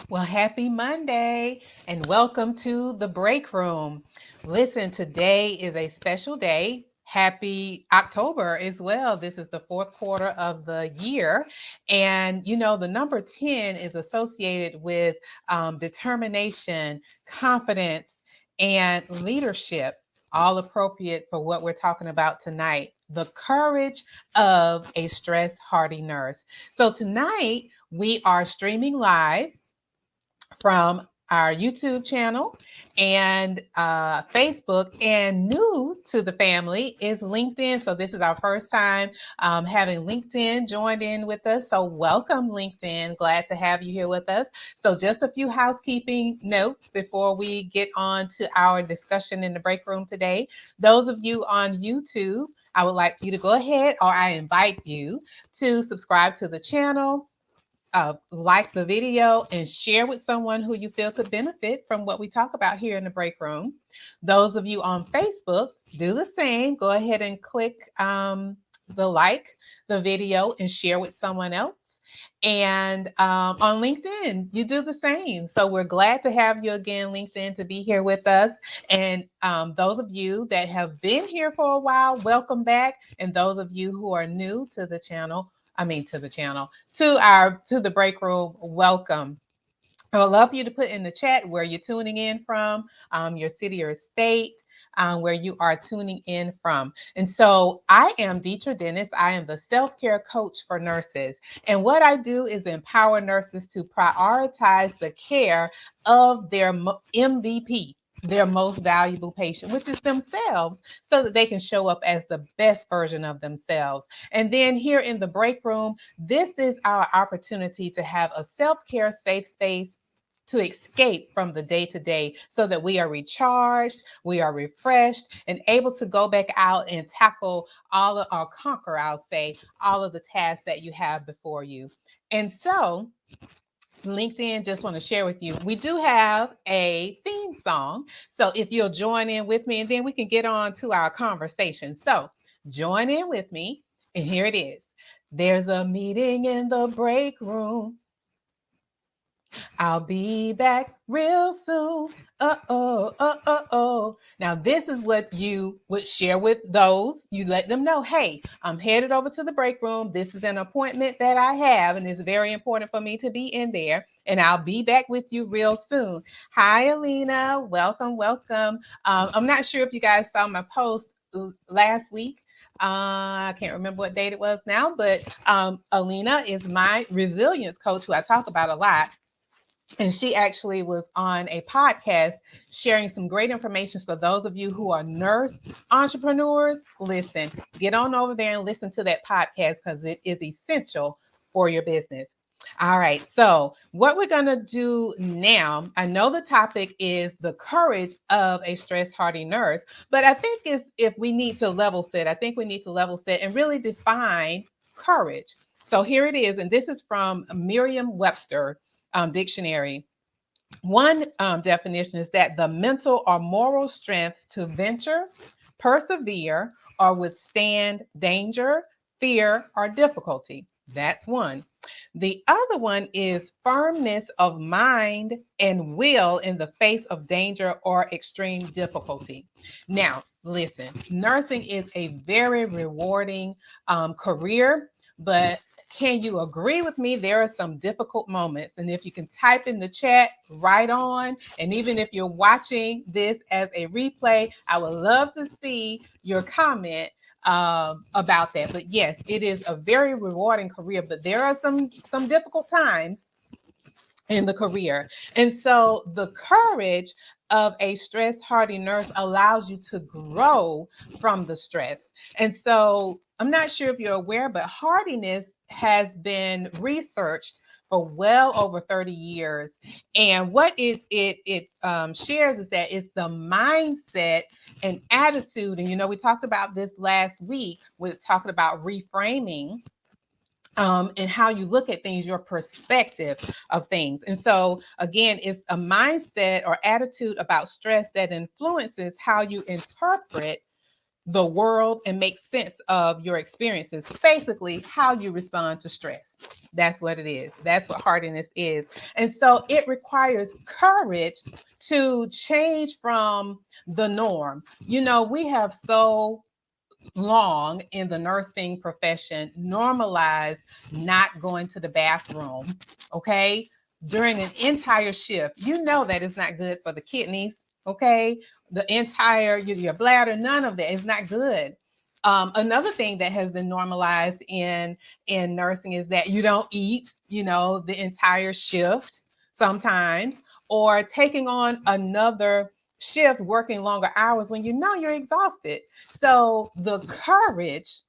Well, happy Monday and welcome to the break room. Listen, today is a special day. Happy October as well. This is the fourth quarter of the year. And the number 10 is associated with determination, confidence, and leadership, all appropriate for what we're talking about tonight. The courage of a stress hardy nurse. So, tonight we are streaming live from our YouTube channel and Facebook. And new to the family is LinkedIn. So this is our first time having LinkedIn joined in with us. So welcome, LinkedIn. Glad to have you here with us. So just a few housekeeping notes before we get on to our discussion in the break room today. Those of you on YouTube, I would like you to go ahead, or I invite you to subscribe to the channel, like the video, and share with someone who you feel could benefit from what we talk about here in the break room. Those of you on Facebook, do the same. Go ahead and click the video and share with someone else. And on LinkedIn, you do the same. So we're glad to have you again, LinkedIn, to be here with us. And those of you that have been here for a while, welcome back. And those of you who are new to the channel, to the break room, welcome. I would love for you to put in the chat where you're tuning in from, your city or state, where you are tuning in from. And so I am Deetra Dennis. I am the self-care coach for nurses. And what I do is empower nurses to prioritize the care of their MVP, their most valuable patient, which is themselves, so that they can show up as the best version of themselves. And then here in the break room, this is our opportunity to have a self-care safe space to escape from the day to day so that we are recharged, we are refreshed, and able to go back out and tackle or conquer, I'll say, all of the tasks that you have before you. And so, LinkedIn, just want to share with you, we do have a theme song. So if you'll join in with me, and then we can get on to our conversation. So join in with me, and here it is. There's a meeting in the break room. I'll be back real soon. Uh-oh, uh-oh. Now, this is what you would share with those. You let them know, hey, I'm headed over to the break room. This is an appointment that I have, and it's very important for me to be in there. And I'll be back with you real soon. Hi, Alina. Welcome, welcome. I'm not sure if you guys saw my post last week. I can't remember what date it was now, but Alina is my resilience coach who I talk about a lot. And she actually was on a podcast sharing some great information. So those of you who are nurse entrepreneurs, listen, get on over there and listen to that podcast because it is essential for your business. All right. So what we're going to do now, I know the topic is the courage of a stress hardy nurse, but I think if we need to level set, I think we need to level set and really define courage. So here it is. And this is from Merriam-Webster dictionary. One definition is that the mental or moral strength to venture, persevere, or withstand danger, fear, or difficulty. That's one. The other one is firmness of mind and will in the face of danger or extreme difficulty. Now, listen, nursing is a very rewarding career, but can you agree with me? There are some difficult moments. And if you can type in the chat right on, and even if you're watching this as a replay, I would love to see your comment about that. But yes, it is a very rewarding career, but there are some difficult times in the career. And so the courage of a stress hardy nurse allows you to grow from the stress. And so I'm not sure if you're aware, but hardiness has been researched for well over 30 years. And what it shares is that it's the mindset and attitude. And, we talked about this last week with talking about reframing and how you look at things, your perspective of things. And so, again, it's a mindset or attitude about stress that influences how you interpret the world and make sense of your experiences. Basically, how you respond to stress. That's what it is. That's what hardiness is. And so it requires courage to change from the norm. You know, we have so long in the nursing profession normalized not going to the bathroom, okay, during an entire shift. You know that is not good for the kidneys, okay? The entire your bladder, none of that is not good. Another thing that has been normalized in nursing is that you don't eat, you know, the entire shift sometimes, or taking on another shift working longer hours when you know you're exhausted. So the courage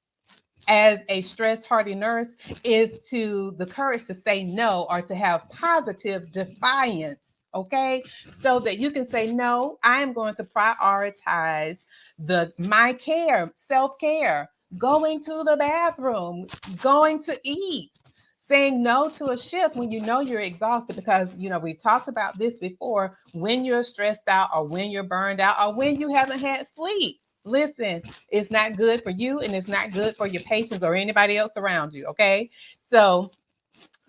as a stress hardy nurse is to the courage to say no or to have positive defiance. Okay, so that you can say no, I am going to prioritize the my care, self-care, going to the bathroom, going to eat, saying no to a shift when you know you're exhausted, because you know we've talked about this before. When you're stressed out or when you're burned out or when you haven't had sleep, listen, it's not good for you and it's not good for your patients or anybody else around you. Okay, so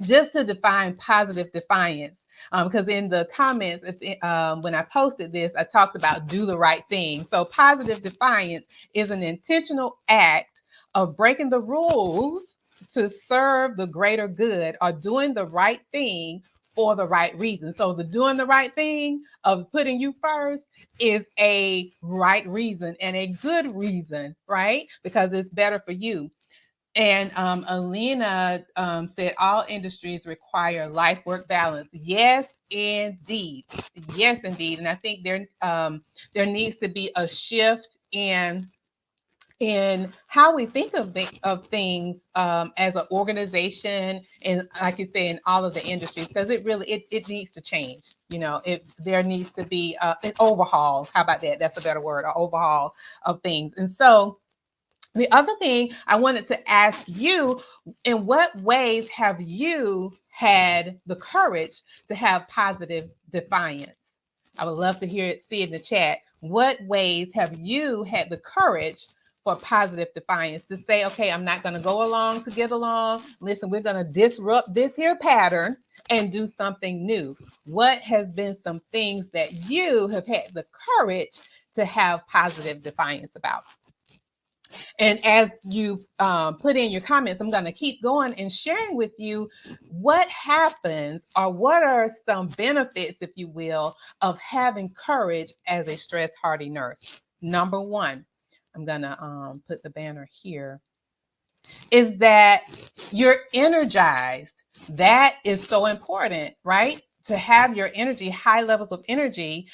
just to define positive defiance, because in the comments, when I posted this, I talked about do the right thing. So positive defiance is an intentional act of breaking the rules to serve the greater good, or doing the right thing for the right reason. So the doing the right thing of putting you first is a right reason and a good reason, right? Because it's better for you. And Alina said all industries require life work balance. Yes, indeed. Yes, indeed. And I think there needs to be a shift in how we think of things as an organization, and like you say, in all of the industries, because it needs to change. You know, there needs to be an overhaul. How about that? That's a better word, an overhaul of things. And so the other thing I wanted to ask you, in what ways have you had the courage to have positive defiance? I would love to see in the chat. What ways have you had the courage for positive defiance to say, okay, I'm not going to go along to get along. Listen, we're going to disrupt this here pattern and do something new. What has been some things that you have had the courage to have positive defiance about? And as you put in your comments, I'm going to keep going and sharing with you what happens, or what are some benefits, if you will, of having courage as a stress hardy nurse. Number one, I'm going to put the banner here, is that you're energized. That is so important, right? To have your energy, high levels of energy,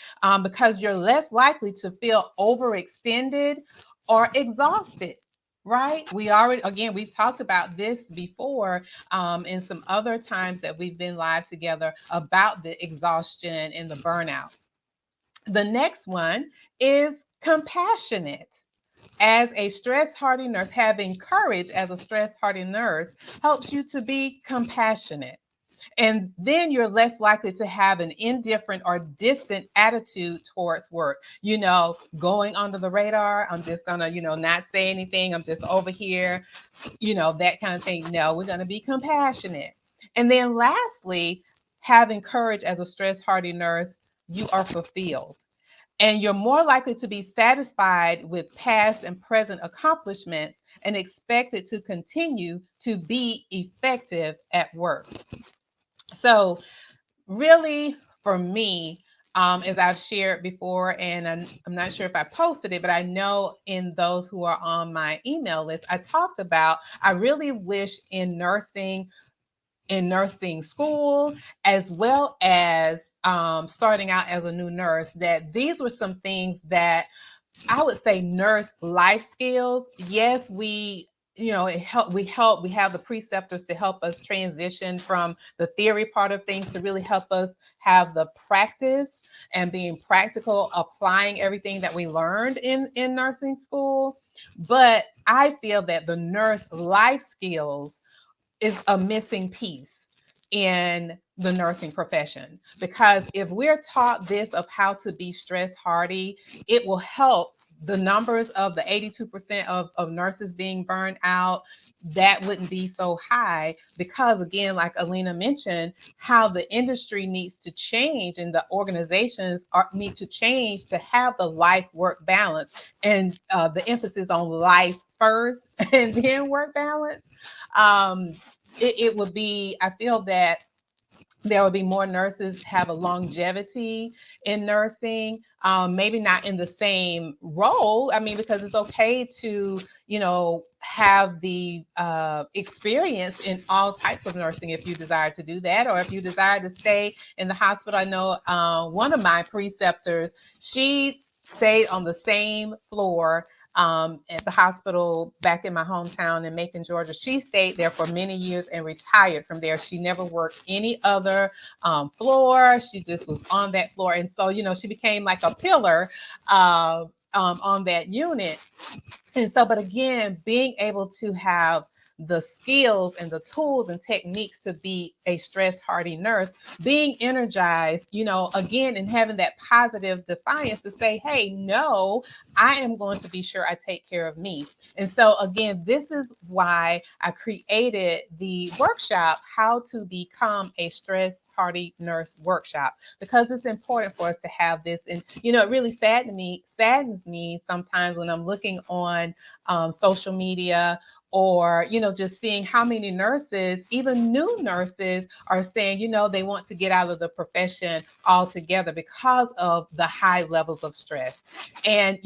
because you're less likely to feel overextended or exhausted, right? We've talked about this before in some other times that we've been live together about the exhaustion and the burnout. The next one is compassionate. As a stress hardy nurse, having courage as a stress hardy nurse helps you to be compassionate. And then you're less likely to have an indifferent or distant attitude towards work. You know, going under the radar. I'm just going to, not say anything. I'm just over here, that kind of thing. No, we're going to be compassionate. And then lastly, having courage as a stress hardy nurse, you are fulfilled. And you're more likely to be satisfied with past and present accomplishments and expected to continue to be effective at work. So, really, for me, as I've shared before, and I'm not sure if I posted it, but I know in those who are on my email list, I talked about I really wish in nursing school, as well as starting out as a new nurse, that these were some things that I would say nurse life skills. Yes, we have the preceptors to help us transition from the theory part of things to really help us have the practice and being practical, applying everything that we learned in nursing school. But I feel that the nurse life skills is a missing piece in the nursing profession, because if we're taught this of how to be stress hardy, it will help the numbers of the 82% of nurses being burned out, that wouldn't be so high because, again, like Alina mentioned, how the industry needs to change and the organizations need to change to have the life work balance and the emphasis on life first and then work balance. Um, it would be, I feel that there will be more nurses have a longevity in nursing, maybe not in the same role. I mean, because it's okay to, have the experience in all types of nursing if you desire to do that, or if you desire to stay in the hospital. I know one of my preceptors, she stayed on the same floor at the hospital back in my hometown in Macon, Georgia. She stayed there for many years and retired from there. She never worked any other floor. She just was on that floor. And so, she became like a pillar on that unit. And so, but again, being able to have the skills and the tools and techniques to be a stress hardy nurse, being energized, again, and having that positive defiance to say, hey, no, I am going to be sure I take care of me. And so, again, this is why I created the workshop, How to Become a Stress Hardy Nurse workshop, because it's important for us to have this. And, it really saddens me sometimes when I'm looking on social media, or, just seeing how many nurses, even new nurses, are saying, they want to get out of the profession altogether because of the high levels of stress. And,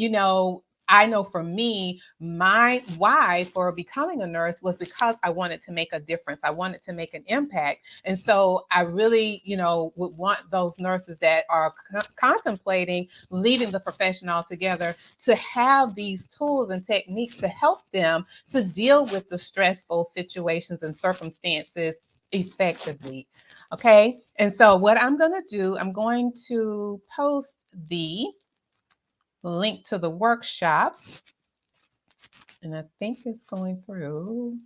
I know for me, my why for becoming a nurse was because I wanted to make a difference. I wanted to make an impact. And so I really, would want those nurses that are contemplating leaving the profession altogether to have these tools and techniques to help them to deal with the stressful situations and circumstances effectively. Okay. And so what I'm going to do, I'm going to post the link to the workshop, and I think it's going through.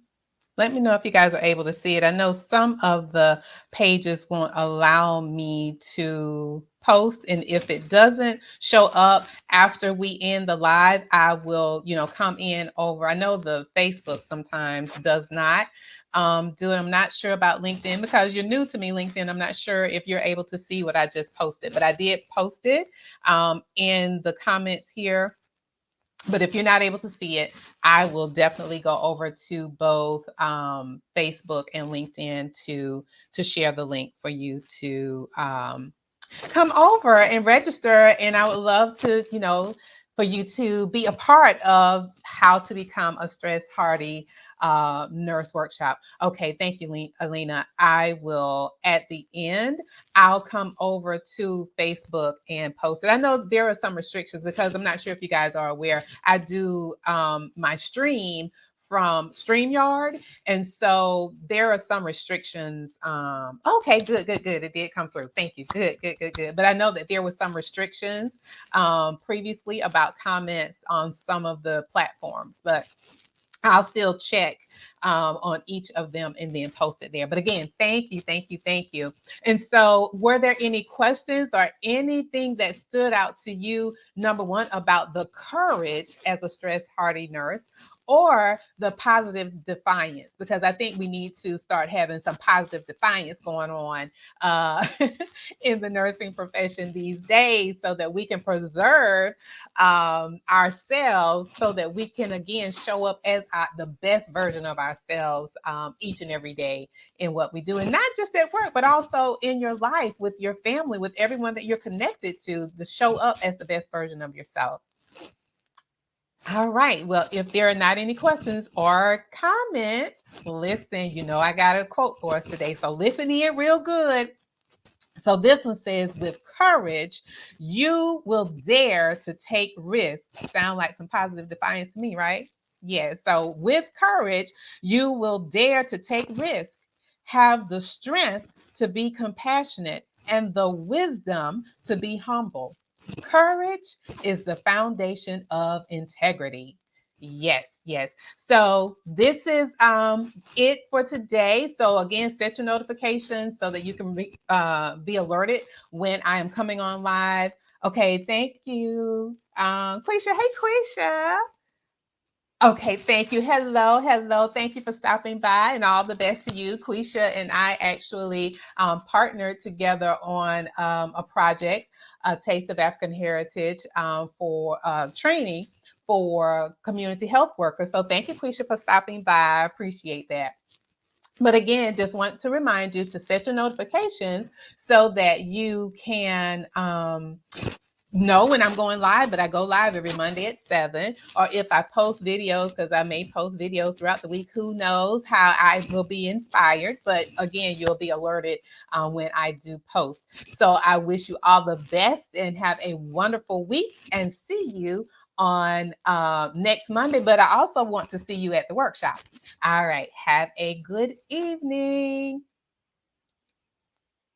Let me know if you guys are able to see it. I know some of the pages won't allow me to post, and if it doesn't show up after we end the live, I will, come in over. I know the Facebook sometimes does not do it. I'm not sure about LinkedIn because you're new to me, LinkedIn. I'm not sure if you're able to see what I just posted, but I did post it in the comments here. But if you're not able to see it, I will definitely go over to both Facebook and LinkedIn to share the link for you to come over and register. And I would love to, for you to be a part of How to Become a Stress Hardy Nurse workshop. Okay, thank you, Alina. I will, at the end, I'll come over to Facebook and post it. I know there are some restrictions because I'm not sure if you guys are aware. I do my stream from StreamYard. And so there are some restrictions. Okay, good. It did come through. Thank you. Good. But I know that there were some restrictions previously about comments on some of the platforms, but I'll still check on each of them and then post it there. But again, thank you. And so were there any questions or anything that stood out to you, number one, about the courage as a stress hardy nurse, or the positive defiance? Because I think we need to start having some positive defiance going on in the nursing profession these days so that we can preserve ourselves, so that we can, again, show up as the best version of ourselves each and every day in what we do. And not just at work, but also in your life, with your family, with everyone that you're connected to show up as the best version of yourself. All right. Well, if there are not any questions or comments, listen, I got a quote for us today. So listen in real good. So this one says, with courage, you will dare to take risks. Sound like some positive defiance to me, right? Yes. So with courage, you will dare to take risks, have the strength to be compassionate, and the wisdom to be humble. Courage is the foundation of integrity. Yes. So this is it for today. So again, set your notifications so that you can be alerted when I am coming on live. Okay, thank you. Quisha, hey Quisha. Okay, thank you. Hello, hello. Thank you for stopping by, and all the best to you. Quisha and I actually partnered together on a project, a Taste of African Heritage, for training for community health workers. So thank you, Quisha, for stopping by. I appreciate that. But again, just want to remind you to set your notifications so that you can know when I'm going live, but I go live every Monday at 7. Or if I post videos, because I may post videos throughout the week, who knows how I will be inspired. But again, you'll be alerted when I do post. So I wish you all the best and have a wonderful week, and see you on next Monday. But I also want to see you at the workshop. All right. Have a good evening.